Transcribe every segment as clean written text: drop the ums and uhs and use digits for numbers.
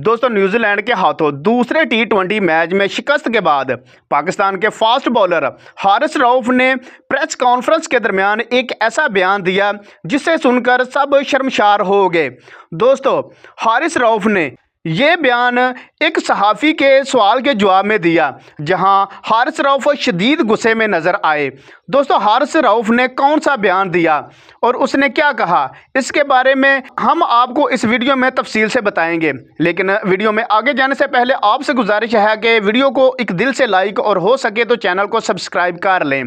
दोस्तों न्यूजी लैंड के हाथों दूसरे टी20 मैच में शिकस्त के बाद पाकिस्तान के फास्ट बॉलर हारिस रऊफ ने प्रेस कॉन्फ्रेंस के दरमियान एक ऐसा बयान दिया जिसे सुनकर सब शर्मसार हो गए। दोस्तों हारिस रऊफ ने ये बयान एक सहाफ़ी के सवाल के जवाब में दिया, जहां हारिस रऊफ शदीद गुस्से में नज़र आए। दोस्तों हारिस रऊफ ने कौन सा बयान दिया और उसने क्या कहा, इसके बारे में हम आपको इस वीडियो में तफसील से बताएंगे। लेकिन वीडियो में आगे जाने से पहले आपसे गुजारिश है कि वीडियो को एक दिल से लाइक और हो सके तो चैनल को सब्सक्राइब कर लें।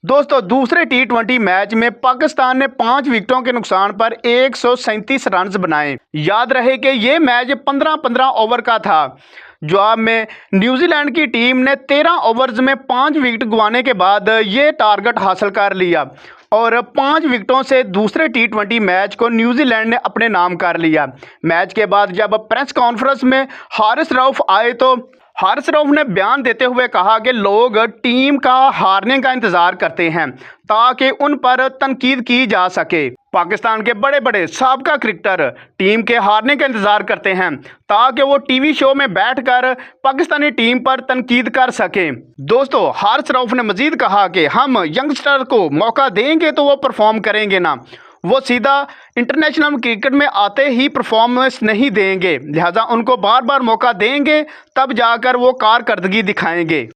दोस्तों दूसरे टी20 मैच में पाकिस्तान ने 5 विकेटों के नुकसान पर 137 रन बनाए। याद रहे कि ये मैच 15-15 ओवर का था। जवाब में न्यूजीलैंड की टीम ने 13 ओवर्स में 5 विकेट गंवाने के बाद ये टारगेट हासिल कर लिया और 5 विकेटों से दूसरे टी20 मैच को न्यूजीलैंड ने अपने नाम कर लिया। मैच के बाद जब प्रेस कॉन्फ्रेंस में हारिस रऊफ आए तो हारिस रऊफ ने बयान देते हुए कहा कि लोग टीम का हारने का इंतज़ार करते हैं ताकि उन पर तनकीद की जा सके। पाकिस्तान के बड़े बड़े साबका क्रिकेटर टीम के हारने का इंतज़ार करते हैं ताकि वो टीवी शो में बैठकर पाकिस्तानी टीम पर तनकीद कर सकें। दोस्तों हारिस रऊफ ने मज़ीद कहा कि हम यंगस्टर को मौका देंगे तो वो परफॉर्म करेंगे ना, वो सीधा इंटरनेशनल क्रिकेट में आते ही परफॉर्मेंस नहीं देंगे, लिहाजा उनको बार बार मौका देंगे तब जाकर वो कारकर्दगी दिखाएंगे।